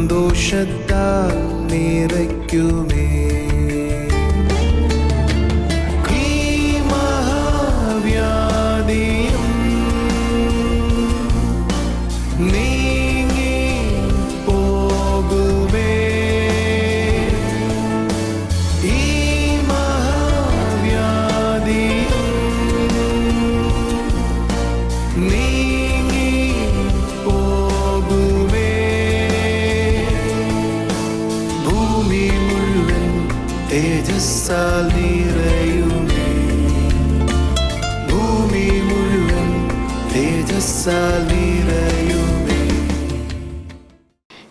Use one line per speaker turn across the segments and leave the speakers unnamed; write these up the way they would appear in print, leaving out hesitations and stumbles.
സന്തോഷത്താൽ നിറയ്ക്കുമേ. ഈ മഹാവ്യാധിയും നീങ്ങി പോകുമേ. ഈ മഹാവ്യാധിയും നീങ്ങി പോകുമേ. ഭൂമി മുഴുവൻ തേജസ്സാൽ നിറയുമേ. ഭൂമി മുഴുവൻ തേജസ്സാൽ നിറയുമേ.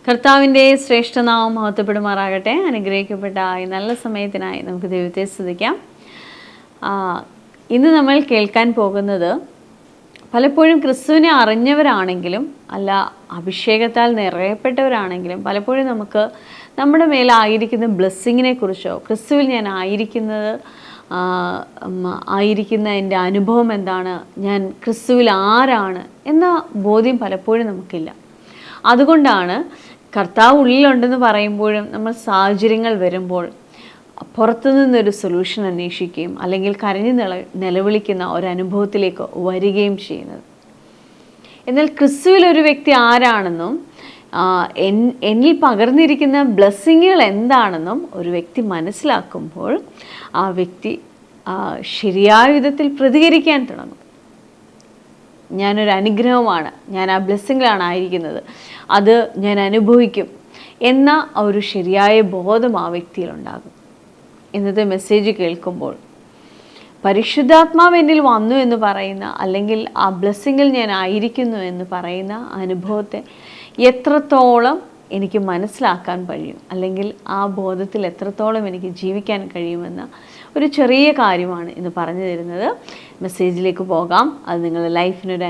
കർത്താവിൻ്റെ ശ്രേഷ്ഠനാമം മഹത്വപ്പെടുമാറാകട്ടെ. അനുഗ്രഹിക്കപ്പെട്ട ഈ നല്ല സമയത്തിനായി നമുക്ക് ദൈവത്തെ സ്തുതിക്കാം. ഇന്ന് നമ്മൾ കേൾക്കാൻ പോകുന്നത് പലപ്പോഴും ക്രിസ്തുവിനെ അറിഞ്ഞവരാണെങ്കിലും അല്ല അഭിഷേകത്താൽ നിറയപ്പെട്ടവരാണെങ്കിലും പലപ്പോഴും നമുക്ക് നമ്മുടെ മേലായിരിക്കുന്ന ബ്ലെസ്സിങ്ങിനെ കുറിച്ചോ ക്രിസ്തുവിൽ ഞാൻ ആയിരിക്കുന്ന എൻ്റെ അനുഭവം എന്താണ്, ഞാൻ ക്രിസ്തുവിൽ ആരാണ് എന്ന ബോധ്യം പലപ്പോഴും നമുക്കില്ല. അതുകൊണ്ടാണ് കർത്താവ് ഉള്ളിലുണ്ടെന്ന് പറയുമ്പോഴും നമ്മൾ സാഹചര്യങ്ങൾ വരുമ്പോൾ പുറത്തുനിന്നൊരു സൊല്യൂഷൻ അന്വേഷിക്കുകയും അല്ലെങ്കിൽ കരഞ്ഞു നിലവിളിക്കുന്ന ഒരനുഭവത്തിലേക്ക് വരികയും ചെയ്യുന്നത്. എന്നാൽ ക്രിസ്തുവിലൊരു വ്യക്തി ആരാണെന്നും എന്നിൽ പകർന്നിരിക്കുന്ന ബ്ലെസ്സിങ്ങുകൾ എന്താണെന്നും ഒരു വ്യക്തി മനസ്സിലാക്കുമ്പോൾ ആ വ്യക്തി ശരിയായ വിധത്തിൽ പ്രതികരിക്കാൻ തുടങ്ങും. ഞാനൊരു അനുഗ്രഹമാണ്, ഞാൻ ആ ബ്ലെസ്സിങ്ങിലാണ് ആയിരിക്കുന്നത്, അത് ഞാൻ അനുഭവിക്കും എന്ന ഒരു ശരിയായ ബോധം ആ വ്യക്തിയിലുണ്ടാകും. ഇന്നത്തെ മെസ്സേജ് കേൾക്കുമ്പോൾ പരിശുദ്ധാത്മാവ് എന്നിൽ വന്നു എന്ന് പറയുന്ന അല്ലെങ്കിൽ ആ ബ്ലെസ്സിങ്ങിൽ ഞാൻ ആയിരിക്കുന്നു എന്ന് പറയുന്ന അനുഭവത്തെ എത്രത്തോളം എനിക്ക് മനസ്സിലാക്കാൻ കഴിയും അല്ലെങ്കിൽ ആ ബോധത്തിൽ എത്രത്തോളം എനിക്ക് ജീവിക്കാൻ കഴിയുമെന്ന ഒരു ചെറിയ കാര്യമാണ് ഇന്ന് പറഞ്ഞു തരുന്നത്. മെസ്സേജിലേക്ക് പോകാം. അത് നിങ്ങളുടെ ലൈഫിനൊരു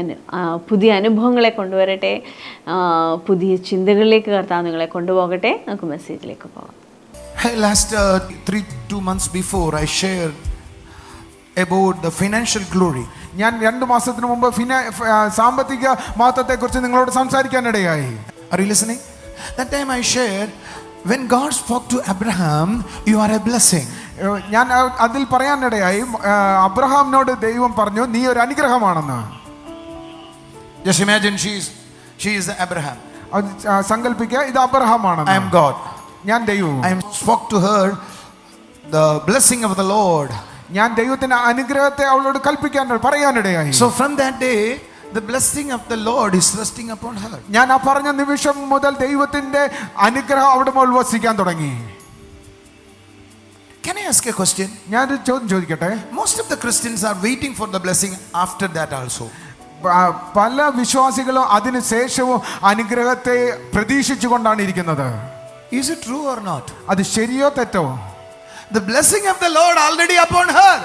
പുതിയ അനുഭവങ്ങളെ കൊണ്ടുവരട്ടെ, പുതിയ ചിന്തകളിലേക്ക് കർത്താവ് നിങ്ങളെ കൊണ്ടുപോകട്ടെ. നമുക്ക് മെസ്സേജിലേക്ക് പോകാം.
Last 2 months before I shared about the financial glory.
ഞാൻ 2 മാസത്തിന് മുമ്പ് സാമ്പത്തിക മഹത്വത്തെക്കുറിച്ച് നിങ്ങളോട് സംസാരിക്കാനിടയായി.
Are you listening? That time I shared, when God spoke to Abraham, you are a blessing.
ഞാൻ അതിൽ പറയാനിടയായി, അബ്രഹാമിനോട് ദൈവം പറഞ്ഞു നീ ഒരു അനുഗ്രഹമാണെന്ന്.
Just imagine she is Abraham.
സങ്കല്പിക്കുക, ഇത് അബ്രഹാമാണ്.
I am God.
ഞാൻ ദൈവം.
I spoke to her the blessing of the Lord.
ഞാൻ ദൈവത്തിന്റെ അനുഗ്രഹത്തെ അവളോട് പറയാനിടയായി.
So from that day the blessing of the Lord is resting upon her.
ഞാൻ ആ പറഞ്ഞ നിമിഷം മുതൽ ദൈവത്തിന്റെ അനുഗ്രഹം അവിടെ മുതൽ വസിക്കാൻ തുടങ്ങി.
Can I ask a question?
ഞാൻ ഒരു ചോദ്യം ചോദിക്കട്ടെ.
Most of the Christians are waiting for the blessing after that also.
പല വിശ്വാസികളും അതിനുശേഷവും അനുഗ്രഹത്തെ പ്രതീക്ഷിച്ചുകൊണ്ടാണ് ഇരിക്കുന്നത്.
Is it true or not?
അത് ശരിയോ തെറ്റോ?
The blessing of the Lord already upon her.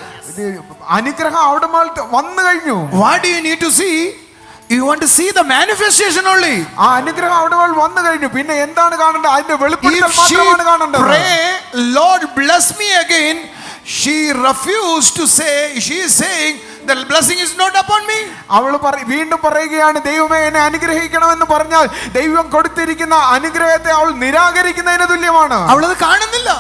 അനുഗ്രഹം അവിടെ വന്നു കഴിഞ്ഞു.
What do you need to see? You want to see the manifestation only.
ആ അനുഗ്രഹം അവിടെ വന്നു കഴിഞ്ഞു. പിന്നെ എന്താണ് കാണേണ്ടത്? അതിന്റെ വെളിപ്പെടുത്തൽ മാത്രമാണ് കാണേണ്ടത്.
Pray, Lord bless me again. She refused to say. She is saying the blessing is not upon me.
അവൾ വീണ്ടും പറയുകയാണ്, ദൈവമേ എന്നെ അനുഗ്രഹിക്കണമെന്ന് പറഞ്ഞാൽ ദൈവം കൊടുത്തിരിക്കുന്ന അനുഗ്രഹത്തെ അവൾ നിരാകരിക്കുന്നതിന് തുല്യമാണ്.
അവൾ അത് കാണുന്നില്ല.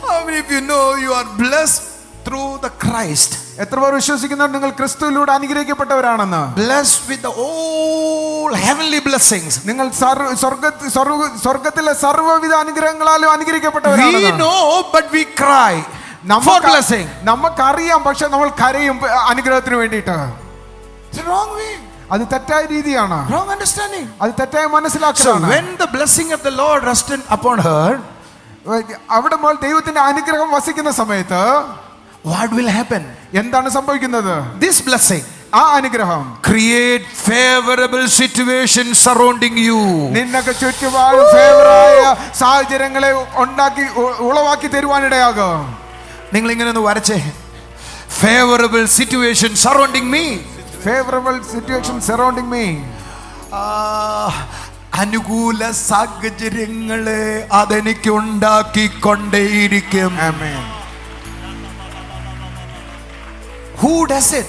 How many of you know you are blessed through the Christ?
എത്ര പേർ വിശ്വസിക്കുന്നുണ്ട് നിങ്ങൾ ക്രിസ്തുവിലൂടെ അനുഗ്രഹിക്കപ്പെട്ടവരാണെന്ന്?
Blessed with the all heavenly blessings.
നിങ്ങൾ സ്വർഗ്ഗത്തിലെ സർവ്വവിധ അനുഗ്രഹങ്ങളാലും അനുഗ്രഹിക്കപ്പെട്ടവരാണ്.
We know but we cry for blessing.
നമുക്കറിയാം, പക്ഷെ നമ്മൾ കരയും അനുഗ്രഹത്തിന് വേണ്ടിയിട്ട്.
It's the wrong way.
അത് തെറ്റായ രീതിയാണ്.
Wrong understanding.
അത് തെറ്റായ മനസ്സിലാക്കലാണ്.
So when the blessing of the Lord rested upon her,
അവിടെ ദൈവത്തിന്റെ അനുഗ്രഹം വസിക്കുന്ന സമയത്ത്
what will happen?
എന്താണ് സംഭവിക്കുന്നത്?
This blessing,
ആ അനുഗ്രഹം
create favorable situations surrounding you.
നിന്നൊക്കെ ചുറ്റുപാടും ഫേവറായ സാഹചര്യങ്ങളെ ഉളവാക്കി തരുവാനിടയാകും.
നിങ്ങൾ ഇങ്ങനെ ഒന്ന് വരച്ചേ. Favorable situation surrounding me.
Favorable situation surrounding me.
അനുകൂല സാഹചര്യങ്ങളെ അതെനിക്ക് ഉണ്ടാക്കിക്കൊണ്ടേയിരിക്കും.
Amen.
Who does it?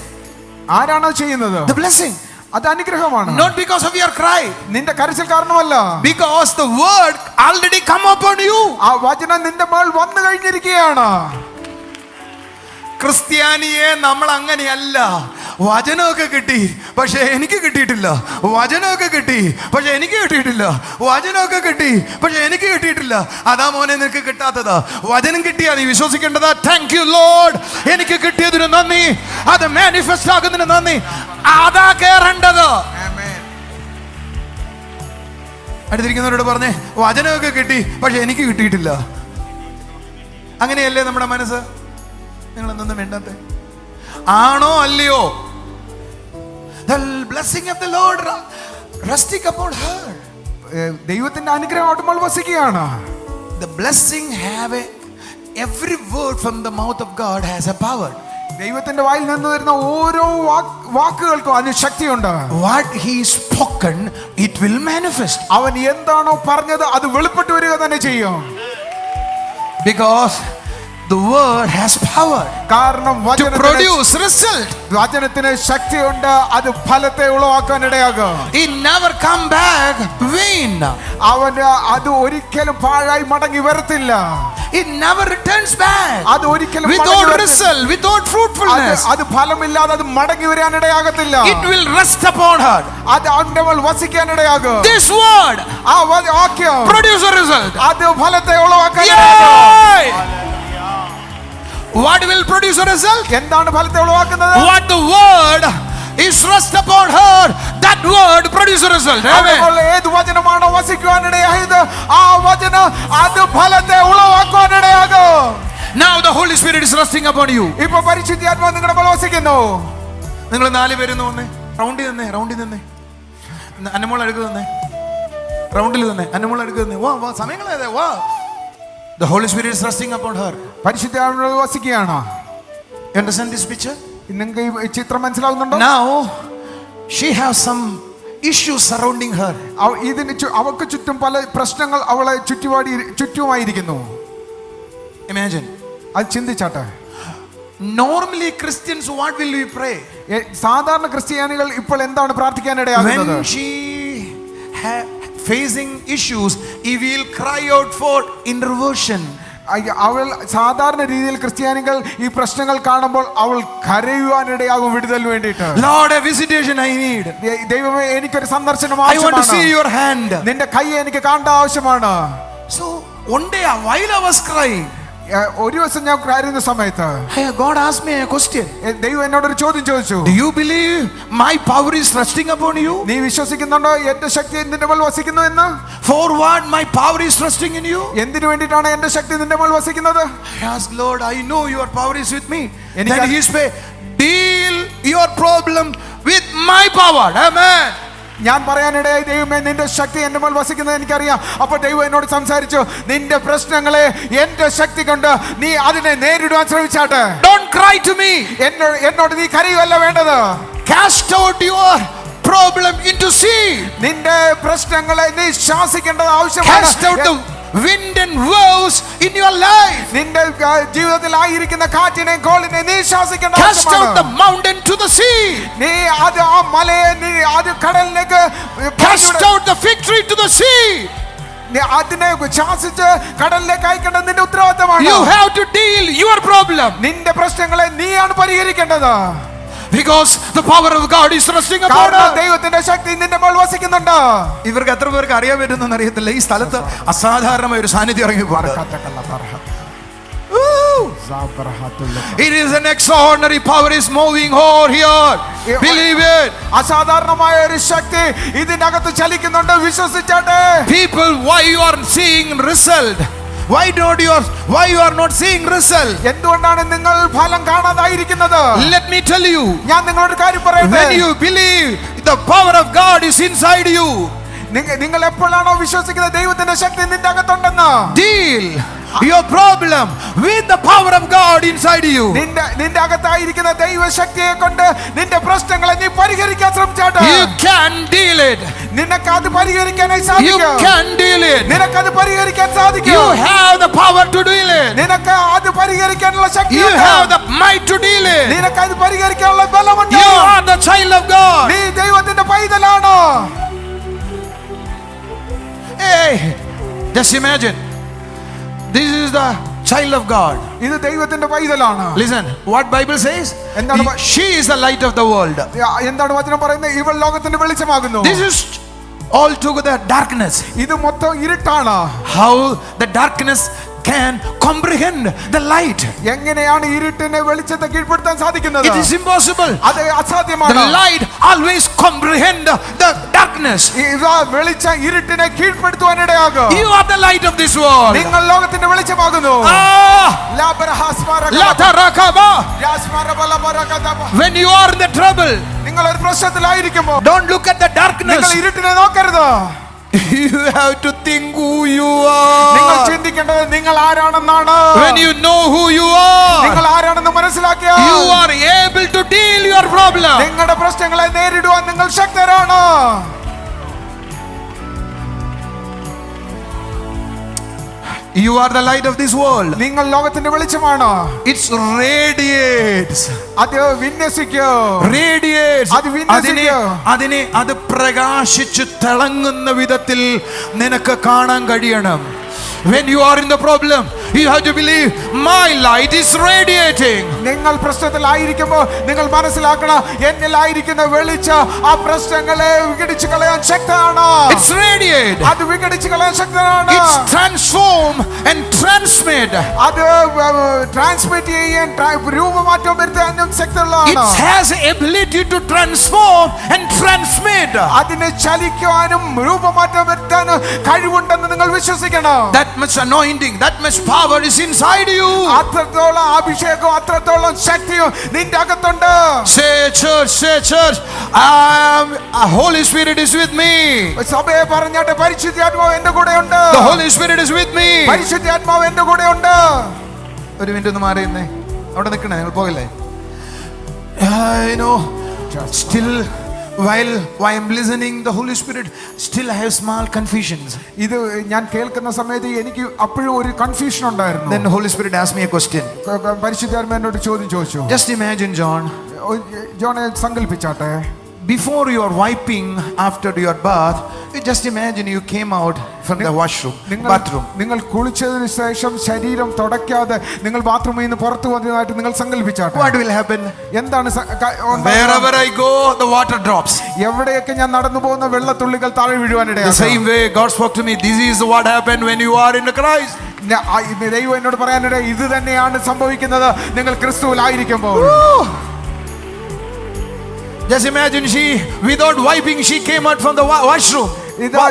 ആരാണോ ചെയ്യുന്നത്?
The blessing.
അത് അനുഗ്രഹമാണ്.
Not because of your cry.
നിന്റെ കരച്ചിൽ കാരണമല്ല.
Because the word already come upon you.
ആ വചനം നിന്റെ മേൽ വന്നു കഴിഞ്ഞിരിക്കുകയാണ്.
ക്രിസ്ത്യാനിയെ നമ്മൾ അങ്ങനെയല്ല. വചനമൊക്കെ കിട്ടി, പക്ഷെ എനിക്ക് കിട്ടിയിട്ടില്ല. വചനമൊക്കെ കിട്ടി, പക്ഷെ എനിക്ക് കിട്ടിയിട്ടില്ല. വചനമൊക്കെ കിട്ടി, പക്ഷെ എനിക്ക് കിട്ടിയിട്ടില്ല. അതാ മോനെ നിനക്ക് കിട്ടാത്തത്. വചനം കിട്ടിയാ നീ വിശ്വസിക്കേണ്ടതാ. താങ്ക് യു ലോർഡ്, എനിക്ക് കിട്ടിയതിന് നന്ദി, അത് മാനിഫെസ്റ്റ് ആകുന്നതിന് നന്ദി. അതാ കേറേണ്ടത്. അടുത്തിരിക്കുന്നവരോട് പറഞ്ഞേ, വചനമൊക്കെ കിട്ടി, പക്ഷെ എനിക്ക് കിട്ടിയിട്ടില്ല. അങ്ങനെയല്ലേ നമ്മുടെ മനസ്സ്? നിങ്ങളൊന്നും വേണ്ടാത്ത ആണോ അല്ലയോ? The blessing of the Lord resting upon her.
ദൈവത്തിന്റെ അനുഗ്രഹം അവൾ വസിക്കുകയാണ്.
The blessing have every word from the mouth of God has a power.
ദൈവത്തിന്റെ വായിൽ നിന്ന് വരുന്ന ഓരോ വാക്കുകൾക്കും അതിന് ശക്തിയുണ്ട്.
What he spoken it will manifest.
അവൻ എന്താണോ പറഞ്ഞത് അത് വെളിപ്പെട്ട് വരിക തന്നെ ചെയ്യും.
Because the word has power.
കാരണം
to produce result.
വചനത്തിന് ശക്തിയുണ്ട്, അത് ഫലത്തെ ഉളവാക്കാൻ ഇടയാകും.
It never come back vain.
അവന് അത് ഒരിക്കലും പാഴായി മടങ്ങി വരത്തില്ല.
It never returns back.
അത് ഒരിക്കലും
without result, without fruitfulness.
അത് ഫലമില്ലാതെ അത് മടങ്ങി വരാൻ ഇടയാകത്തില്ല.
It will rest upon her.
അത് അവന്റെ മേൽ വസിക്കാൻ ഇടയാകും.
This word
ആ വാക്യം
produce a result.
അത് ഫലത്തെ ഉളവാക്കാൻ ഇടയാകും.
What will produce a result?
എന്താണ് ഫലത്തെ ഉളവാക്കുന്നത്?
What the word is rest upon her, that word produce a result. Amen.
ഏത് വചനമാണോ വസിക്കുവാൻ ഇടയായത് ആ വചനം അത് ഫലത്തെ ഉളവാക്കാൻ ഇടയാകും.
Now the Holy Spirit is resting upon you.
ഇപ്പൊ പരിശുദ്ധാത്മാവ് നിങ്ങളുടെ മേൽ വസിക്കുന്നു.
നിങ്ങൾ 4 പേര് വന്നേ, റൗണ്ടിൽ നിന്നേ. അന്നമോൾ അടുക്ക് തന്നെ, റൗണ്ടിൽ തന്നെ. അന്നമോൾ അടുക്ക് തന്നെ. വാ സമയങ്ങളേതാ, വാ. The Holy Spirit is resting upon her.
പരിശുദ്ധാത്മാവ് വസിക്കുകയാണ്.
You understand this picture?
നിങ്ങൾക്ക് ഈ ചിത്രം മനസ്സിലാവുന്നുണ്ടോ?
Now she has some issues surrounding her.
ഇതിന് അവൾക്ക് ചുറ്റും പല പ്രശ്നങ്ങൾ അവളെ ചുറ്റുമായിരിക്കുന്നു.
Imagine.
അത് ചിന്തിച്ചാട്ടെ.
Normally Christians, what will we pray?
സാധാരണ ക്രിസ്ത്യാനികൾ ഇപ്പോൾ എന്താണ് പ്രാർത്ഥിക്കാൻ ഇടയാകുന്നത്?
When she facing issues, he will cry out for intervention.
അവൾ സാധാരണ രീതിയിൽ ക്രിസ്ത്യാനികൾ ഈ പ്രശ്നങ്ങൾ കാണുമ്പോൾ അവൾ കരയുവാനിടയാകും വിടുതലിന് വേണ്ടിയിട്ട്.
Lord, a visitation I need.
ദൈവമേ, എനിക്കൊരു സന്ദർശനം
I want to
ആവശ്യമാണ്.
see your hand.
നിന്റെ കൈ എനിക്ക് കാണേണ്ട ആവശ്യമാണ്.
So one day while I was crying,
ഒരു ദിവസം ഞാൻ കരയുന്ന സമയത്ത്
God asked me a question.
ദൈവം എന്നോടൊരു ചോദ്യം ചോദിച്ചു.
Do you believe my power is resting upon you?
നീ വിശ്വസിക്കുന്നുണ്ടോ എന്റെ ശക്തി നിന്റെ മേൽ വസിക്കുന്നു എന്ന്?
For what my power is resting in you?
എന്തിനു വേണ്ടിയിട്ടാണ് എന്റെ ശക്തി നിന്റെ മേൽ വസിക്കുന്നത്?
I asked, Lord, I know your power is with me. Then he said, deal your problem with my power. Amen.
ഞാൻ പറയാനിടയായി, ദൈവമേ, നിന്റെ ശക്തി എന്റെ മേൽ വസിക്കുന്നത് എനിക്കറിയാം. അപ്പൊ ദൈവം എന്നോട് സംസാരിച്ചു, നിന്റെ പ്രശ്നങ്ങളെ എന്റെ ശക്തി കൊണ്ട് നീ അതിനെ നേരിടുവാൻ ശ്രമിച്ചാട്ടെ.
Don't cry to me.
എന്നോട് നീ കരയുകയല്ല വേണ്ടത്.
Cast out your problem into sea.
നിന്റെ പ്രശ്നങ്ങളെ നീ ശാസിക്കേണ്ടത് ആവശ്യമാണ്.
Cast out the wind and waves in your life.
നിന്റെ ജീവിതത്തിൽ ആയിരിക്കുന്ന കാറ്റിനെ കോളിനെ നീ ശാസിക്കേണ്ട
Cast out the mountain to the sea.
നീ അത് ആ മലയെ നീ അത് കടലിലേക്ക്
Cast out the fig tree to the sea.
അതിനെ ശാസിച്ച് കടലിലേക്ക് അയക്കേണ്ടത് നിന്റെ ഉത്തരവാദിത്തമാണ്.
You have to deal your problem.
നിന്റെ പ്രശ്നങ്ങളെ നീയാണ് പരിഹരിക്കേണ്ടത്.
Because the power of God is resting upon us.
ദൈവത്തിന്റെ ശക്തി നിന്റെ മേൽ വസിക്കുന്നുണ്ട്.
ഇവർക്ക് എത്ര പേർക്ക് അറിയാൻ പറ്റുന്നെന്ന് അറിയത്തില്ല. ഈ സ്ഥലത്ത് അസാധാരണമായ ഒരു സാന്നിധ്യം ഇറങ്ങി It is an extraordinary power is moving over here. Believe it.
അസാധാരണമായ ഒരു ശക്തി ഇതിനകത്ത് ചലിക്കുന്നുണ്ട്. വിശ്വസിച്ചാട്ടെ.
People, why you are seeing result? Why you are not seeing result?
എന്തുകൊണ്ടാണ് നിങ്ങൾ ഫലം കാണാതായിരിക്കുന്നത്?
Let me tell you.
ഞാൻ നിങ്ങളോട് കാര്യം പറയട്ടെ.
When you believe the power of God is inside you,
നിങ്ങൾ എപ്പോഴാണോ വിശ്വസിക്കുന്നത് ദൈവത്തിന്റെ ശക്തി നിന്റെ അകത്തുണ്ടെന്ന്,
deal your problem with the power of God inside you.
നിന്റെ അകത്തായിരിക്കുന്ന ദൈവശക്തിയെ കൊണ്ട് നിന്റെ പ്രശ്നങ്ങളെ നീ പരിഹരിക്കാൻ ശ്രമിച്ചാട്ടെ.
You can deal it.
നിനക്ക് അത് പരിഹരിക്കാനായി
You
സാധിക്കും.
can deal it.
നിനക്ക് അത് പരിഹരിക്കാൻ സാധിക്കും.
You have the power to deal it.
നിനക്ക് അത് പരിഹരിക്കാനുള്ള
You
ശക്തിയുണ്ട്.
have the might to deal it.
നിനക്ക് അത് പരിഹരിക്കാനുള്ള ബലമുണ്ട്.
You are the child of God.
നീ ദൈവത്തിന്റെ പൈതലാണ്.
Hey, just imagine. This is the child of God.
ഇത് ദൈവത്തിന്റെ പൈതലാണ്.
Listen, what Bible says?
എന്താണ് by-
She is the light of the world.
എന്താണ് വചനം പറയുന്നത്? ഇവൾ ലോകത്തിന്റെ വെളിച്ചമാകുന്നു.
This is all together darkness.
ഇത് മൊത്തം ഇരുട്ടാണ്.
How the darkness can comprehend the light?
എങ്ങനെയാണ് ഇരുട്ടിനെ വെളിച്ചത്തെ കീഴ്പ്പെടുത്താൻ സാധിക്കുന്നത്?
It is impossible.
അത് അസാധ്യമാണ്.
The light always comprehend the darkness.
വെളിച്ചം ഇരുട്ടിനെ കീഴ്പ്പെടുത്തുവാനിടയാകും.
You are the light of this world.
നിങ്ങൾ ലോകത്തിന്റെ വെളിച്ചമാകുന്നു.
When you are in the trouble,
നിങ്ങൾ ഒരു പ്രശ്നത്തിലായിരിക്കുമ്പോൾ
don't look at the darkness.
നിങ്ങൾ ഇരുട്ടിനെ നോക്കരുത്.
You have to think who you
നിങ്ങൾ
are.
ചിന്തിക്കേണ്ടത് നിങ്ങൾ ആരാണെന്നാണ്.
When you know who you are,
നിങ്ങൾ ആരാണെന്ന് മനസ്സിലാക്കിയാൽ
you are able to deal your problem.
നിങ്ങളുടെ പ്രശ്നങ്ങളെ നേരിടുവാൻ നിങ്ങൾ ശക്തരാണ്.
You are the light of this world.
നിങ്ങൾ ലോകത്തിന്റെ വെളിച്ചമാണ്.
It radiates.
അത് വിന്യസിക്കും.
Radiates.
അത് വിന്യസിക്കും.
അത് പ്രകാശിച്ചു തിളങ്ങുന്ന വിധത്തിൽ നിനക്ക് കാണാൻ കഴിയണം. When you are in the problem, you have to believe my light is radiating.
നിങ്ങൾ പ്രശ്നത്തിലായിരിക്കുമ്പോൾ നിങ്ങൾ മനസ്സിലാക്കണം, എന്നിലായിരിക്കുന്ന വെളിച്ചം ആ പ്രശ്നങ്ങളെ വിഘടിച്ചു കളയാൻ ശക്തമാണ്.
It's radiate.
അത് വിഘടിച്ചു കളയാൻ ശക്തമാണ്.
It's transform and transmit.
അത് ട്രാൻസ്മിറ്റ് ചെയ്യാൻ രൂപമാറ്റം വരുത്താനും
It
ശക്തമുള്ളതാണ്.
has ability to transform and transmit.
അതിനെ ചലിക്കാനും രൂപമാറ്റം വരുത്താനും കഴിവുണ്ടെന്ന് നിങ്ങൾ വിശ്വസിക്കണം.
That much anointing, that much power is inside you.
അത്രത്തോളം അഭിഷേകവും അത്രത്തോളം ശക്തിയും നിന്റെ അകത്തുണ്ട്.
Say church, Holy Spirit is with me.
സഭയെ പറഞ്ഞാട്ടെ, പരിശുദ്ധാത്മാവ് എന്റെ കൂടെ ഉണ്ട്.
The Holy Spirit is with me.
പരിശുദ്ധാത്മാവ് എന്റെ കൂടെ ഉണ്ട്.
ഒരു മിനിറ്റ് ഒന്ന് മാറിയെന്നേ, അവിടെ നിൽക്കണേ, നിങ്ങൾ പോകല്ലേ. Still while I am listening the Holy Spirit, still I have small confusions.
ഇത് ഞാൻ കേൾക്കുന്ന സമയത്ത് എനിക്ക് അപ്പോഴും ഒരു കൺഫ്യൂഷൻ ഉണ്ടായിരുന്നു.
Then the Holy Spirit asked me a question.
പരിശുദ്ധാത്മാവ് എന്നോട് ചോദ്യം ചോദിച്ചു.
Just imagine, John,
ജോണെ സങ്കല്പിച്ചാട്ടെ,
before you are wiping after your bath, you just imagine you came out from the washroom, bathroom.
നിങ്ങൾ കുളിച്ചതിന് ശേഷം ശരീരം തുടയ്ക്കാതെ നിങ്ങൾ ബാത്റൂമിൽ നിന്ന് പുറത്തു വന്നതായിട്ട് നിങ്ങൾ സങ്കല്പിച്ചാട്ടെ.
What will happen?
എന്താണ്
Wherever I go, the water drops.
എവിടെയൊക്കെ ഞാൻ നടന്നു പോകുന്ന വെള്ളത്തുള്ളികൾ താഴെ
The
വീഴുവാനിടയാകും.
same way God spoke to me. This is what happened when you are in the Christ.
ദൈവം എന്നോട് പറയാനിട ഇത് തന്നെയാണ് സംഭവിക്കുന്നത് നിങ്ങൾ ക്രിസ്തുവിലായിരിക്കുമ്പോൾ.
Just imagine without wiping, she came out from the washroom,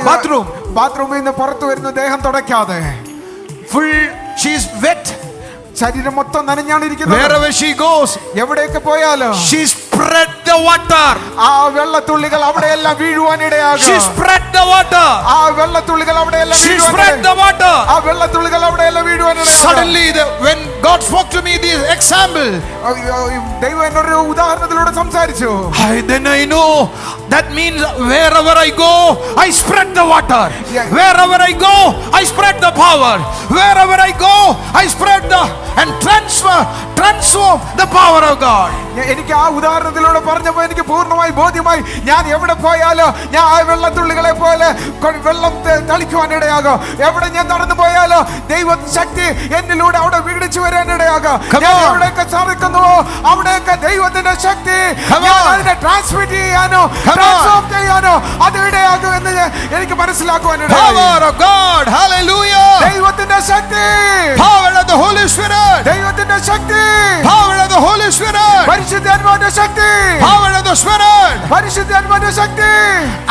bathroom.
ബാത്റൂമിൽ നിന്ന് പുറത്തു വരുന്ന ദേഹം തുടയ്ക്കാതെ
She is wet.
ശരീരം മൊത്തം നനഞ്ഞാണ് ഇരിക്കുന്നത്.
Wherever she goes,
എവിടെയൊക്കെ പോയാലും
she spread the water.
ആ വെള്ളത്തുള്ളികൾ അവിടെയെല്ലാം വീഴുവാനിടയാകും.
She spread the water.
ആ വെള്ളത്തുള്ളികൾ അവിടെയെല്ലാം
She spread the water.
ആ വെള്ളത്തുള്ളികൾ അവിടെയെല്ലാം വീഴുവാനിടയാകും.
Suddenly, when God spoke to me this example,
ദൈവം എന്നൊരു ഉദാഹരണത്തിലൂടെ സംസാരിച്ചു.
then I know that means wherever I go, I spread the water.
Yeah.
Wherever I go, I spread the power. Wherever I go, I spread and transform the power of God.
എനിക്ക് ആ ഉദാഹരണത്തിലൂടെ പറഞ്ഞപ്പോൾ എനിക്ക് പൂർണ്ണമായി ബോധ്യമായി, ഞാൻ എവിടെ പോയാലോ ഞാൻ ആ വെള്ളത്തുള്ളികളെ പോലെ വെള്ളം തളിക്കുവാനിടയാകും. എവിടെ ഞാൻ നടന്നു പോയാലോ ദൈവ ശക്തി എന്നിലൂടെ അവിടെ വിഘടിച്ചു വരാനിടയാകും. ഞാൻ എവിടെയൊക്കെ സാധിക്കുന്നുവോ അവിടെയൊക്കെ ദൈവത്തിന്റെ ശക്തി അതിനെ ട്രാൻസ്മിറ്റ് ചെയ്യാനോ ട്രാൻസ്ഫോം ചെയ്യാനോ അത് ഇടയാകും എന്ന് എനിക്ക് മനസ്സിലാക്കുവാനിടയാകും.
Power of God, hallelujah.
ദൈവത്തിന്റെ ശക്തി,
power of the Holy Spirit,
ദൈവത്തിന്റെ ശക്തി,
power of the Holy Spirit,
പരിശുദ്ധാത്മാവിന്റെ ശക്തി,
power of the Spirit.
പരിശുദ്ധാത്മാവിന്റെ ശക്തി.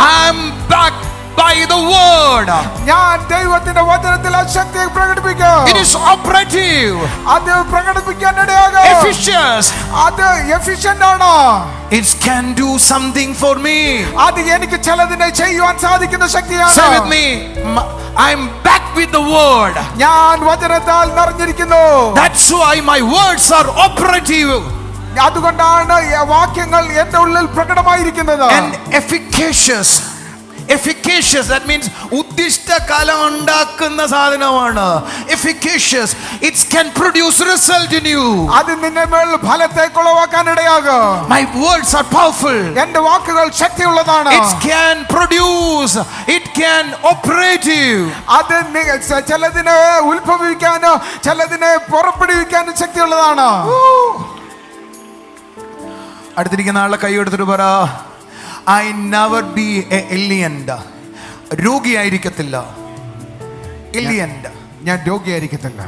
I'm backed by the word.
ഞാൻ ദൈവത്തിന്റെ വചനത്തിൽ ആ ശക്തിയെ പ്രകടിപ്പിക്കും.
It is operative,
അത് പ്രകടിപ്പിക്കാനിടയാകും.
efficient.
അത് എഫിഷ്യന്റ് ആണ്.
It can do something for me.
അത് എനിക്ക് ചിലതിനെ ചെയ്യുവാൻ സാധിക്കുന്ന ശക്തിയാണ്.
Say with me, I'm back with the word.
ഞാൻ വചനത്താൽ നിറഞ്ഞിരിക്കുന്നു.
That's why my words are operative
അതുകൊണ്ടാണ് വാക്യങ്ങൾ എന്റെ ഉള്ളിൽ പ്രകടമായിരിക്കുന്നത്.
and efficacious. Efficacious, that means ഉദ്ദിഷ്ട ഫലം ഉണ്ടാക്കുന്ന സാധനമാണ്. Efficacious, it can produce result in you.
അത് നിന്റെ മേൽ ഫലത്തെ കൊളവാക്കാൻ ഇടയാകും.
My words are powerful.
എന്റെ വാക്കുകൾ ശക്തിയുള്ളതാണ്.
It can produce, it can operative.
അത് ചിലതിനെ ഉത്ഭവിക്കാനോ ചിലതിനെ പുറപ്പെടുവിക്കാനും ശക്തിയുള്ളതാണ്.
അടുത്തിരിക്കുന്ന ആളുടെ കൈ എടുത്തിട്ട് പറ, I never be a alien. രോഗിയായിരിക്കത്തില്ല. alien.
ഞാൻ രോഗിയായിരിക്കത്തില്ല.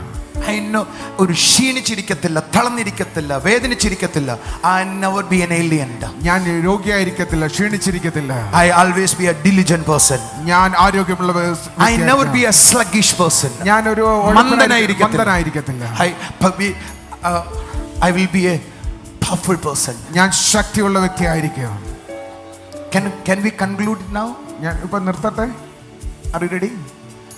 I know ഒരു ക്ഷീണിച്ചിരിക്കത്തില്ല, തളർന്നിരിക്കത്തില്ല, വേദനിച്ചിരിക്കത്തില്ല. I never be an alien.
ഞാൻ രോഗിയായിരിക്കത്തില്ല, ക്ഷീണിച്ചിരിക്കത്തില്ല.
I always be a diligent person.
ഞാൻ ആരോഗ്യമുള്ള
I never be a sluggish person.
ഞാൻ ഒരു മന്ദനായിരിക്കത്തില്ല.
I will be a powerful person.
ഞാൻ ശക്തിയുള്ള വ്യക്തിയായിരിക്കും.
Can we conclude now?
ഞാൻ ഇപ്പൊ നിർത്തട്ടെ.
Are you ready?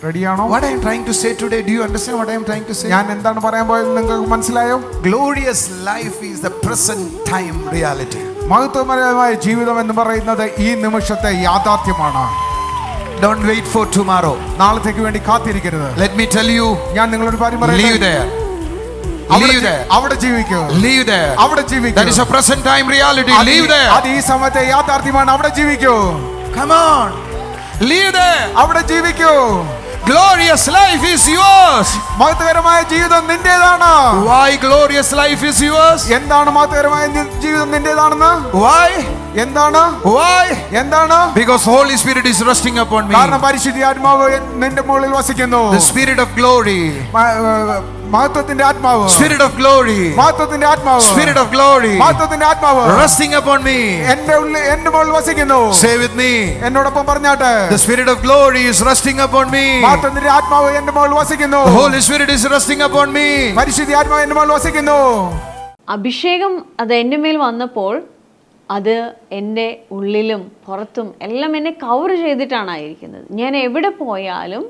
റെഡിയാണോ?
What I am trying to say today, do you understand what I am trying to say?
ഞാൻ എന്താണ് പറയാൻ പോയത് നിങ്ങൾക്ക് മനസ്സിലായോ?
Glorious life is the present time reality.
മഹത്വപരമായ ജീവിതം എന്ന് പറയുന്നത് ഈ നിമിഷത്തെ യാഥാർത്ഥ്യമാണ്.
Don't wait for tomorrow.
നാളത്തേക്ക് വേണ്ടി കാത്തിരിക്കരുത്.
Let me tell you,
ഞാൻ നിങ്ങളോട് കാര്യം പറയട്ടെ.
live there. Live there.
അവിടെ ജീവിക്കൂ.
Live there.
അവിടെ ജീവിക്കൂ.
That is a present time reality. Live there.
അത് ഈ സമയത്തെ യാഥാർത്ഥ്യമാണ്. അവിടെ ജീവിക്കൂ.
Come on. Live there.
അവിടെ ജീവിക്കൂ.
Glorious life is yours.
മഹത്വകരമായ ജീവിതം നിന്റേതാണ്.
Why glorious life is yours?
എന്താണ് മഹത്വകരമായ ജീവിതം നിന്റേതാണെന്ന്?
Why?
എന്താണ്?
Why?
എന്താണ്?
Because Holy Spirit is resting upon me.
കാരണം പരിശുദ്ധാത്മാവ് നിന്റെ മുകളിൽ വസിക്കുന്നു.
The Spirit of glory.
മഹത്വത്തിന്റെ ആത്മാവ്.
Spirit of glory.
മഹത്വത്തിന്റെ ആത്മാവ്.
Spirit of glory.
മഹത്വത്തിന്റെ ആത്മാവ്
resting upon me.
എന്റെ മുകളിൽ വസിക്കുന്നു.
Say with me.
എന്നോടൊപ്പം പറഞ്ഞാട്ടെ.
The Spirit of glory is resting upon me.
മഹത്വത്തിന്റെ ആത്മാവ് എന്റെ മുകളിൽ വസിക്കുന്നു.
The Holy Spirit is resting upon me.
പരിശുദ്ധാത്മാവ് എന്റെ മുകളിൽ വസിക്കുന്നു.
അഭിഷേകം അത് എൻ്റെ മേൽ വന്നപ്പോൾ അത് എൻ്റെ ഉള്ളിലും പുറത്തും എല്ലാം എന്നെ കവർ ചെയ്തിട്ടാണായിരിക്കുന്നത്. ഞാൻ എവിടെ പോയാലും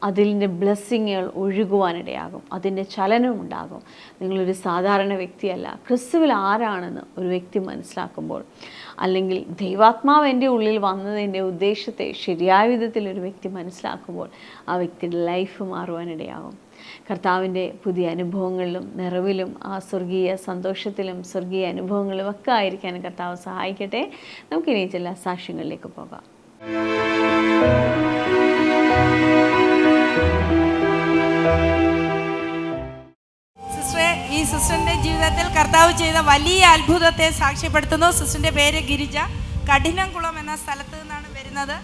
അതിൻ്റെ ബ്ലെസ്സിങ്ങുകൾ ഒഴുകുവാനിടയാകും, അതിൻ്റെ ചലനമുണ്ടാകും. നിങ്ങളൊരു സാധാരണ വ്യക്തിയല്ല. ക്രിസ്തുവിൽ ആരാണെന്ന് ഒരു വ്യക്തി മനസ്സിലാക്കുമ്പോൾ, അല്ലെങ്കിൽ ദൈവാത്മാവ് എൻ്റെ ഉള്ളിൽ വന്നതിൻ്റെ ഉദ്ദേശത്തെ ശരിയായ വിധത്തിൽ ഒരു വ്യക്തി മനസ്സിലാക്കുമ്പോൾ ആ വ്യക്തിയുടെ ലൈഫ് മാറുവാനിടയാകും. കർത്താവിൻ്റെ പുതിയ അനുഭവങ്ങളിലും നിറവിലും ആ സ്വർഗീയ സന്തോഷത്തിലും സ്വർഗീയ അനുഭവങ്ങളിലും ഒക്കെ ആയിരിക്കാൻ കർത്താവ് സഹായിക്കട്ടെ. നമുക്കിനി ചില സാക്ഷ്യങ്ങളിലേക്ക് പോകാം.
ഈ സിസ്റ്ററിന്റെ ജീവിതത്തിൽ കർത്താവ് ചെയ്ത വലിയ അത്ഭുതത്തെ സാക്ഷ്യപ്പെടുത്തുന്നു. സിസ്റ്ററിന്റെ പേര് ഗിരിജ. കഠിനംകുളം എന്ന സ്ഥലത്ത് നിന്നാണ് വരുന്നത്.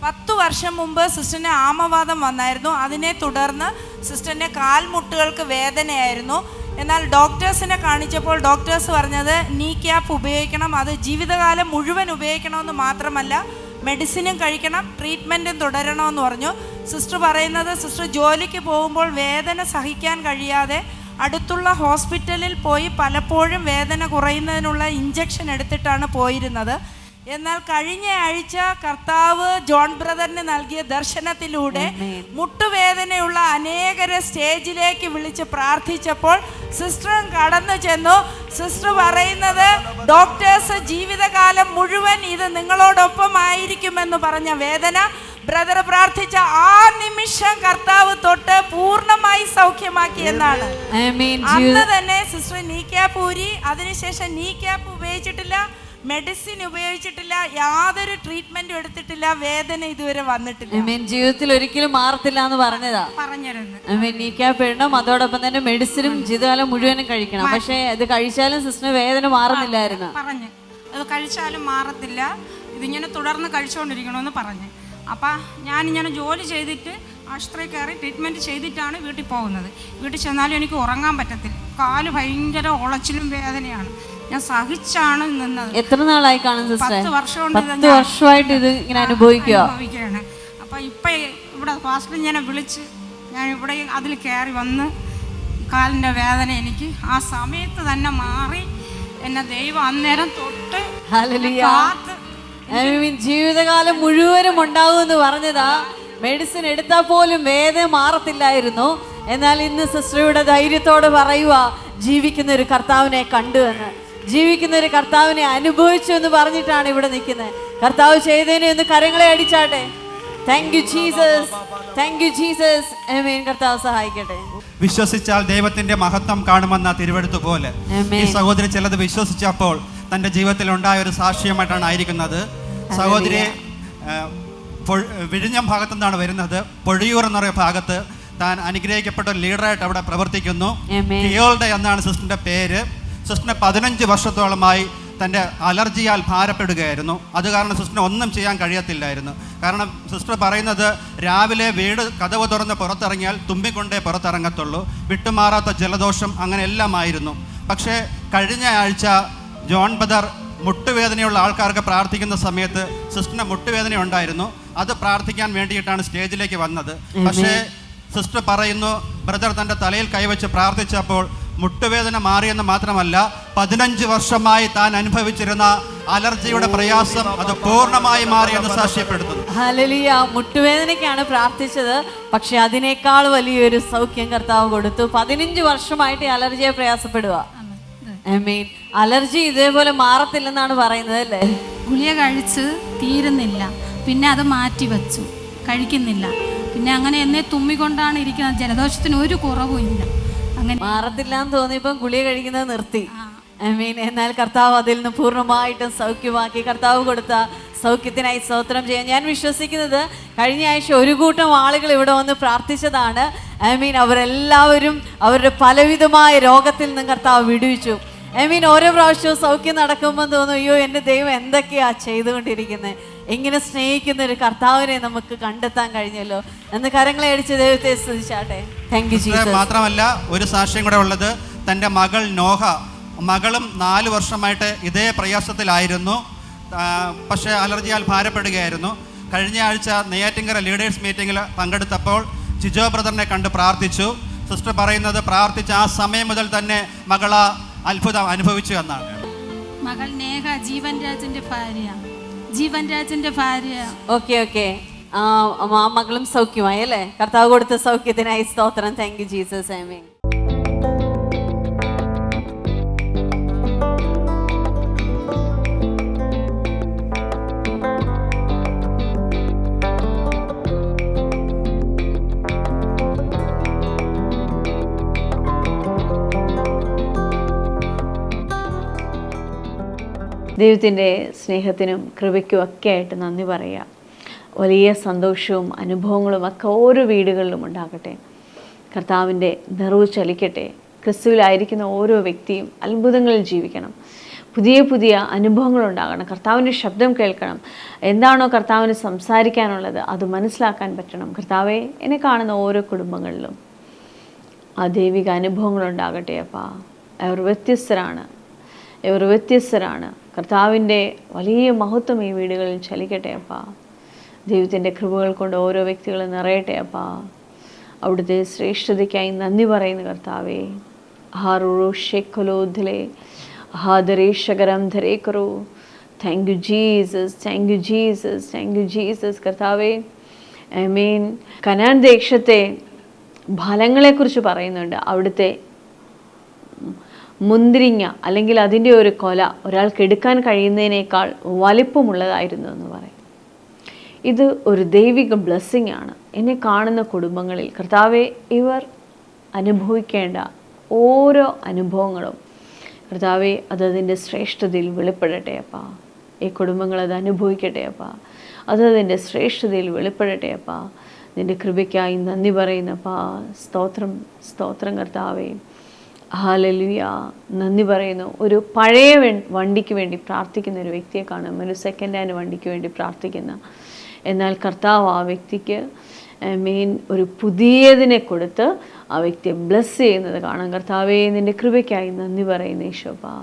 10 വർഷം മുമ്പ് സിസ്റ്ററിന് ആമവാദം വന്നായിരുന്നു. അതിനെ തുടർന്ന് സിസ്റ്ററിന്റെ കാൽമുട്ടുകൾക്ക് വേദനയായിരുന്നു. എന്നാൽ ഡോക്ടേഴ്സിനെ കാണിച്ചപ്പോൾ ഡോക്ടേഴ്സ് പറഞ്ഞത് നീ ക്യാപ്പ് ഉപയോഗിക്കണം, അത് ജീവിതകാലം മുഴുവൻ ഉപയോഗിക്കണമെന്ന് മാത്രമല്ല മെഡിസിനും കഴിക്കണം, ട്രീറ്റ്മെൻറ്റും തുടരണമെന്ന് പറഞ്ഞു. സിസ്റ്റർ പറയുന്നത് സിസ്റ്റർ ജോലിക്ക് പോകുമ്പോൾ വേദന സഹിക്കാൻ കഴിയാതെ അടുത്തുള്ള ഹോസ്പിറ്റലിൽ പോയി പലപ്പോഴും വേദന കുറയുന്നതിനുള്ള ഇഞ്ചക്ഷൻ എടുത്തിട്ടാണ് പോയിരുന്നത്. എന്നാൽ കഴിഞ്ഞ ആഴ്ച കർത്താവ് ജോൺ ബ്രദറിന് നൽകിയ ദർശനത്തിലൂടെ മുട്ടുവേദനയുള്ള അനേകരെ സ്റ്റേജിലേക്ക് വിളിച്ച് പ്രാർത്ഥിച്ചപ്പോൾ സിസ്റ്ററും കടന്നു ചെന്നു. സിസ്റ്റർ പറയുന്നത് ഡോക്ടേഴ്സ് ജീവിതകാലം മുഴുവൻ ഇത് നിങ്ങളോടൊപ്പം ആയിരിക്കുമെന്ന് പറഞ്ഞ വേദന ബ്രദർ പ്രാർത്ഥിച്ച ആ നിമിഷം കർത്താവ് തൊട്ട് പൂർണ്ണമായി സൗഖ്യമാക്കി എന്നാണ്. അന്ന് തന്നെ സിസ്റ്റർ നീ ക്യാപ്പ് ഊരി. അതിനുശേഷം നീ ക്യാപ്പ് ഉപയോഗിച്ചിട്ടില്ല, മെഡിസിൻ ഉപയോഗിച്ചിട്ടില്ല, യാതൊരു ട്രീറ്റ്മെന്റും എടുത്തിട്ടില്ല, വേദന ഇതുവരെ വന്നിട്ടില്ല.
ജീവിതത്തിൽ ഒരിക്കലും മാറത്തില്ല എന്ന് പറഞ്ഞിരുന്നു. നീ ക്യാപ്പ് ഇടണം, അതോടൊപ്പം തന്നെ മെഡിസിനും ജീവിതകാലം മുഴുവനും കഴിക്കണം. പക്ഷെ ഇത് കഴിച്ചാലും സിസ്റ്റർ വേദന മാറുന്നില്ലായിരുന്നു.
പറഞ്ഞു അത് കഴിച്ചാലും മാറത്തില്ല, ഇതിങ്ങനെ തുടർന്ന് കഴിച്ചുകൊണ്ടിരിക്കണമെന്ന് പറഞ്ഞു. അപ്പം ഞാനിങ്ങനെ ജോലി ചെയ്തിട്ട് ആശുപത്രിയിൽ കയറി ട്രീറ്റ്മെൻറ്റ് ചെയ്തിട്ടാണ് വീട്ടിൽ പോകുന്നത്. വീട്ടിൽ ചെന്നാലും എനിക്ക് ഉറങ്ങാൻ പറ്റത്തില്ല, കാല് ഭയങ്കര ഉളച്ചിലും വേദനയാണ്. ഞാൻ സഹിച്ചാണ് നിന്നത്.
എത്ര നാളായി കാണും സിസ്റ്റർ?
10 വർഷം
10 വർഷമായിട്ട് ഇത് ഇങ്ങനെ അനുഭവിക്കുകയാണ്.
അപ്പം ഇപ്പം ഇവിടെ ഹോസ്പിറ്റലിൽ ഞാൻ വിളിച്ച് ഞാൻ ഇവിടെ അതിൽ കയറി വന്ന് കാലിൻ്റെ വേദന എനിക്ക് ആ സമയത്ത് തന്നെ മാറി. എന്നെ ദൈവം അന്നേരം തൊട്ട് കാത്ത്
ജീവിതകാലം മുഴുവനും ഉണ്ടാകുമെന്ന് പറഞ്ഞതാ. മെഡിസിൻ എടുത്താൽ പോലും വേദന മാറത്തില്ലായിരുന്നു. എന്നാൽ ഇന്ന് സിസ്റ്ററുടെ ധൈര്യത്തോട് പറയുക, ജീവിക്കുന്ന ഒരു കർത്താവിനെ കണ്ടു എന്ന്, ജീവിക്കുന്ന ഒരു കർത്താവിനെ അനുഭവിച്ചു എന്ന് പറഞ്ഞിട്ടാണ് ഇവിടെ നിൽക്കുന്നത്. കർത്താവ് ചെയ്തതിന് ഒന്ന് കരങ്ങളെ അടിച്ചാട്ടെ. Thank you Jesus, thank you Jesus. ആമേൻ. കർത്താവ് സഹായിക്കട്ടെ.
വിശ്വസിച്ചാൽ ദൈവത്തിന്റെ മഹത്വം കാണുമെന്ന തിരുവെഴുത്ത് പോലെ ഈ സഹോദരി ചിലത് വിശ്വസിച്ചപ്പോൾ തൻ്റെ ജീവിതത്തിൽ ഉണ്ടായ ഒരു സാക്ഷ്യമായിട്ടാണ് ആയിരിക്കുന്നത്. സഹോദരി വിഴിഞ്ഞം ഭാഗത്തു നിന്നാണ് വരുന്നത്. പൊഴിയൂർ എന്ന് പറയുന്ന ഭാഗത്ത് താൻ അനുഗ്രഹിക്കപ്പെട്ട ഒരു ലീഡറായിട്ട് അവിടെ പ്രവർത്തിക്കുന്നു. ഹിയോൾഡെ എന്നാണ് സിസ്റ്ററിൻ്റെ പേര്. സിസ്റ്ററിന് 15 വർഷത്തോളമായി തൻ്റെ അലർജിയാൽ ഭാരപ്പെടുകയായിരുന്നു. അത് കാരണം സിസ്റ്ററിന് ഒന്നും ചെയ്യാൻ കഴിയത്തില്ലായിരുന്നു. കാരണം സിസ്റ്റർ പറയുന്നത്, രാവിലെ വീട് കതവ് തുറന്ന് പുറത്തിറങ്ങിയാൽ തുമ്പിക്കൊണ്ടേ പുറത്തിറങ്ങത്തുള്ളൂ, വിട്ടുമാറാത്ത ജലദോഷം, അങ്ങനെ എല്ലാമായിരുന്നു. പക്ഷേ കഴിഞ്ഞ ആഴ്ച ജോൺ ബദർ മുട്ടുവേദനയുള്ള ആൾക്കാർക്ക് പ്രാർത്ഥിക്കുന്ന സമയത്ത് സിസ്റ്ററിന് മുട്ടുവേദന ഉണ്ടായിരുന്നു. അത് പ്രാർത്ഥിക്കാൻ വേണ്ടിയിട്ടാണ് സ്റ്റേജിലേക്ക് വന്നത്. പക്ഷേ സിസ്റ്റർ പറയുന്നു, ബ്രദർ തൻ്റെ തലയിൽ കൈവച്ച് പ്രാർത്ഥിച്ചപ്പോൾ മുട്ടുവേദന മാറിയെന്ന് മാത്രമല്ല, 15 വർഷമായി താൻ അനുഭവിച്ചിരുന്ന അലർജിയുടെ പ്രയാസം അത് പൂർണ്ണമായി മാറിയെന്ന് സാക്ഷ്യപ്പെടുത്തുന്നു.
ഹല്ലേലൂയ. മുട്ടുവേദനയ്ക്കാണ് പ്രാർത്ഥിച്ചത്, പക്ഷെ അതിനേക്കാൾ വലിയൊരു സൗഖ്യം കർത്താവ് കൊടുത്തു. 15 വർഷമായിട്ട് അലർജിയെ പ്രയാസപ്പെടുക. ആമേൻ. അലർജി ഇതേപോലെ മാറത്തില്ലെന്നാണ് പറയുന്നത് അല്ലേ?
ഗുളിക കഴിച്ച് തീരുന്നില്ല, പിന്നെ അത് മാറ്റി വെച്ചു, കഴിക്കുന്നില്ല. പിന്നെ അങ്ങനെ എന്നെ തുമ്മിക്കൊണ്ടാണ് ഇരിക്കുന്നത്. ജലദോഷത്തിന് ഒരു കുറവും ഇല്ല. അങ്ങനെ
മാറത്തില്ല എന്ന് തോന്നിയപ്പം ഗുളിക കഴിക്കുന്നത് നിർത്തി. ആമേൻ. എന്നാൽ കർത്താവ് അതിൽ നിന്ന് പൂർണ്ണമായിട്ടും സൗഖ്യമാക്കി. കർത്താവ് കൊടുത്ത സൗഖ്യത്തിനായി സ്തോത്രം ചെയ്യാൻ ഞാൻ വിശ്വസിക്കുന്നത്, കഴിഞ്ഞ ആഴ്ച ഒരു കൂട്ടം ആളുകൾ ഇവിടെ വന്ന് പ്രാർത്ഥിച്ചതാണ്. ആമീൻ. അവരെല്ലാവരും അവരുടെ പലവിധമായ രോഗത്തിൽ നിന്ന് കർത്താവ് വിടുവിച്ചു. ആമീൻ. ഓരോ പ്രാവശ്യവും സൗഖ്യം നടക്കുമ്പോൾ തോന്നും, അയ്യോ എൻ്റെ ദൈവം എന്തൊക്കെയാ ചെയ്തുകൊണ്ടിരിക്കുന്നത്, എങ്ങനെ സ്നേഹിക്കുന്ന ഒരു കർത്താവിനെ നമുക്ക് കണ്ടെത്താൻ കഴിഞ്ഞല്ലോ എന്ന് കരങ്ങളെ അടിച്ച് ദൈവത്തെ സ്തുതിച്ചാട്ടെ. Thank you Jesus.
മാത്രമല്ല ഒരു സാക്ഷ്യം കൂടെ ഉള്ളത്, തൻ്റെ മകൾ നോഹ, മകളും 4 വർഷമായിട്ട് ഇതേ പ്രയാസത്തിലായിരുന്നു. പക്ഷേ അലർജിയാൽ ഭാരപ്പെടുകയായിരുന്നു. കഴിഞ്ഞ ആഴ്ച നെയ്യാറ്റിൻകര ലീഡേഴ്സ് മീറ്റിങ്ങിൽ പങ്കെടുത്തപ്പോൾ ജിജോ ബ്രദറിനെ കണ്ട് പ്രാർത്ഥിച്ചു. സിസ്റ്റർ പറയുന്നത്, പ്രാർത്ഥിച്ച ആ സമയം മുതൽ തന്നെ മകൾ അത്ഭുതം അനുഭവിച്ചു എന്നാണ്.
മകൾ നേഹ ജീവൻ രാജിന്റെ ഭാര്യ. ജീവൻ രാജിന്റെ ഭാര്യ.
Okay okay. ആ മകളും സൗഖ്യമായി അല്ലേ? കർത്താവ് കൊടുത്ത സൗഖ്യത്തിനായി സ്തോത്രം. Thank you Jesus. ആമേൻ.
ദൈവത്തിൻ്റെ സ്നേഹത്തിനും കൃപയ്ക്കും ഒക്കെ ആയിട്ട് നന്ദി പറയുക. വലിയ സന്തോഷവും അനുഭവങ്ങളും ഒക്കെ ഓരോ വീടുകളിലും ഉണ്ടാകട്ടെ. കർത്താവിൻ്റെ നിറവ് ചലിക്കട്ടെ. ക്രിസ്തുവിലായിരിക്കുന്ന ഓരോ വ്യക്തിയും അത്ഭുതങ്ങളിൽ ജീവിക്കണം. പുതിയ പുതിയ അനുഭവങ്ങളുണ്ടാകണം. കർത്താവിൻ്റെ ശബ്ദം കേൾക്കണം. എന്താണോ കർത്താവിന് സംസാരിക്കാനുള്ളത് അത് മനസ്സിലാക്കാൻ പറ്റണം. കർത്താവെ, എന്നെ കാണുന്ന ഓരോ കുടുംബങ്ങളിലും ആ ദൈവിക അനുഭവങ്ങളുണ്ടാകട്ടെ. അപ്പാ, അവർ വ്യത്യസ്തരാണ്. കർത്താവിൻ്റെ വലിയ മഹത്വം ഈ വീടുകളിൽ ചലിക്കട്ടെ. അപ്പാ, ദൈവത്തിൻ്റെ കൃപകൾ കൊണ്ട് ഓരോ വ്യക്തികളും നിറയട്ടെ. അപ്പാ, അവിടുത്തെ ശ്രേഷ്ഠതയ്ക്കായി നന്ദി പറയുന്ന കർത്താവേ. ഹാറുറു ഷെക്കലോധലേ ഹാദരേശകരം ധരേക്കറു. Thank you Jesus, thank you Jesus, thank you Jesus. കർത്താവേ, ആമേൻ. കനാൻ ദേശത്തെ ഫലങ്ങളെക്കുറിച്ച് പറയുന്നുണ്ട്. അവിടുത്തെ മുന്തിരിങ്ങ അല്ലെങ്കിൽ അതിൻ്റെ ഒരു കൊല ഒരാൾക്ക് എടുക്കാൻ കഴിയുന്നതിനേക്കാൾ വലിപ്പമുള്ളതായിരുന്നു എന്ന് പറയും. ഇത് ഒരു ദൈവിക ബ്ലെസ്സിങ് ആണ്. എന്നെ കാണുന്ന കുടുംബങ്ങളിൽ കർത്താവെ, ഇവർ അനുഭവിക്കേണ്ട ഓരോ അനുഭവങ്ങളും കർത്താവെ അതതിൻ്റെ ശ്രേഷ്ഠതയിൽ വെളിപ്പെടട്ടെ. അപ്പാ, ഈ കുടുംബങ്ങൾ അത് അനുഭവിക്കട്ടെ. അപ്പാ, അതതിൻ്റെ ശ്രേഷ്ഠതയിൽ വെളിപ്പെടട്ടെ. അപ്പാ, നിൻ്റെ കൃപയ്ക്കായി നന്ദി പറയുന്നപ്പാ. സ്തോത്രം, സ്തോത്രം കർത്താവേ. ഹല്ലേലൂയ. നന്ദി പറയുന്നു. ഒരു പഴയ വണ്ടിക്ക് വേണ്ടി പ്രാർത്ഥിക്കുന്ന ഒരു വ്യക്തിയെ കാണും, ഒരു സെക്കൻഡ് ഹാൻഡ് വണ്ടിക്ക് വേണ്ടി പ്രാർത്ഥിക്കുന്ന. എന്നാൽ കർത്താവ് ആ വ്യക്തിക്ക് ഒരു പുതിയതിനെ കൊടുത്ത് ആ വ്യക്തിയെ ബ്ലെസ് ചെയ്യുന്നത് കാണാം. കർത്താവേ, നിൻ്റെ കൃപയ്ക്കായി നന്ദി പറയുന്നു. ഈശോപ്പാ,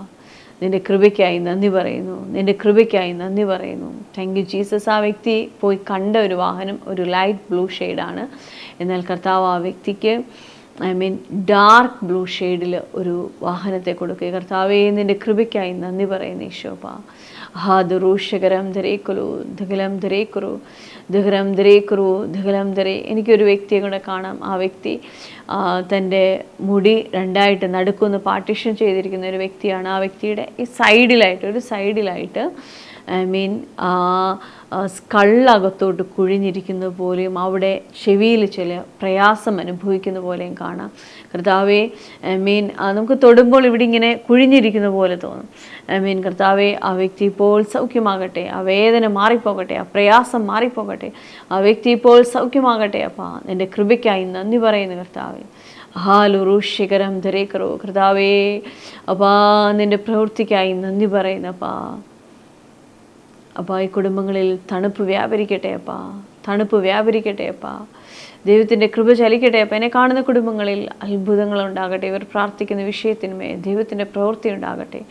നിൻ്റെ കൃപയ്ക്കായി നന്ദി പറയുന്നു. നിൻ്റെ കൃപയ്ക്കായി നന്ദി പറയുന്നു. Thank you Jesus. ആ വ്യക്തി പോയി കണ്ട ഒരു വാഹനം ഒരു ലൈറ്റ് ബ്ലൂ ഷെയ്ഡാണ്. എന്നാൽ കർത്താവ് ആ വ്യക്തിക്ക് ഡാർക്ക് ബ്ലൂ ഷെയ്ഡിൽ ഒരു വാഹനത്തെ കൊടുക്കുക. കർത്താവേ, നിൻ്റെ കൃപയ്ക്കായി നന്ദി പറയുന്നു. ഈശോപ്പാ, ഹാ ദുരൂഷകരം ധരേക്കുരു ധകലം ധരേക്കുരു ധകരം ധരേക്കുരു ധകലം ധരേ. എനിക്കൊരു വ്യക്തിയെ കൂടെ കാണാം. ആ വ്യക്തി തൻ്റെ മുടി രണ്ടായിട്ട് നടുക്കൊന്ന് പാർട്ടീഷൻ ചെയ്തിരിക്കുന്ന ഒരു വ്യക്തിയാണ്. ആ വ്യക്തിയുടെ ഈ സൈഡിലായിട്ട് സ്കള്ളകത്തോട്ട് കുഴിഞ്ഞിരിക്കുന്ന പോലെയും അവിടെ ചെവിയിൽ ചില പ്രയാസം അനുഭവിക്കുന്ന പോലെയും കാണാം. കർത്താവേ, നമുക്ക് തൊടുമ്പോൾ ഇവിടെ ഇങ്ങനെ കുഴിഞ്ഞിരിക്കുന്ന പോലെ തോന്നും. കർത്താവേ, ആ വ്യക്തി ഇപ്പോൾ സൗഖ്യമാകട്ടെ, ആ വേദന മാറിപ്പോകട്ടെ, ആ പ്രയാസം മാറിപ്പോകട്ടെ, ആ വ്യക്തി ഇപ്പോൾ സൗഖ്യമാകട്ടെ. അപ്പാ, നിൻ്റെ കൃപയ്ക്കായി നന്ദി പറയുന്നു കർത്താവേ. ഹാലുറൂഷികരം ധരേക്കറോ കർത്താവേ, അപ്പാ നിൻ്റെ പ്രവൃത്തിക്കായി നന്ദി പറയുന്നപ്പാ. അപ്പോൾ ഈ കുടുംബങ്ങളിൽ തണുപ്പ് വ്യാപരിക്കട്ടെ അപ്പാ, തണുപ്പ് വ്യാപരിക്കട്ടെ അപ്പാ. ദൈവത്തിൻ്റെ കൃപ ചലിക്കട്ടെ അപ്പാ. എന്നെ കാണുന്ന കുടുംബങ്ങളിൽ അത്ഭുതങ്ങൾ ഉണ്ടാകട്ടെ. ഇവർ പ്രാർത്ഥിക്കുന്ന വിഷയത്തിന്മേൽ ദൈവത്തിൻ്റെ പ്രവൃത്തി ഉണ്ടാകട്ടെ.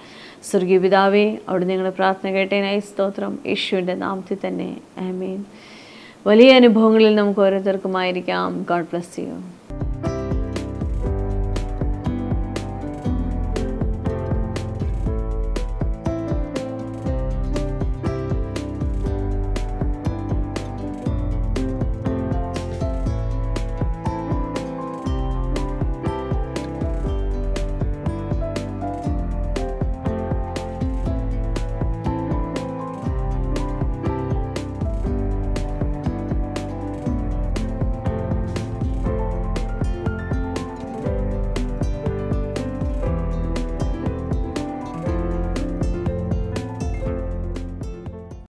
സ്വർഗീയ പിതാവേ, അവിടെ നിങ്ങളുടെ പ്രാർത്ഥന കേട്ടേനായി സ്തോത്രം. യേശുവിൻ്റെ നാമത്തിൽ തന്നെ ആമേൻ. വലിയ അനുഭവങ്ങളിൽ നമുക്ക് ഓരോരുത്തർക്കുമായിരിക്കാം. God bless you.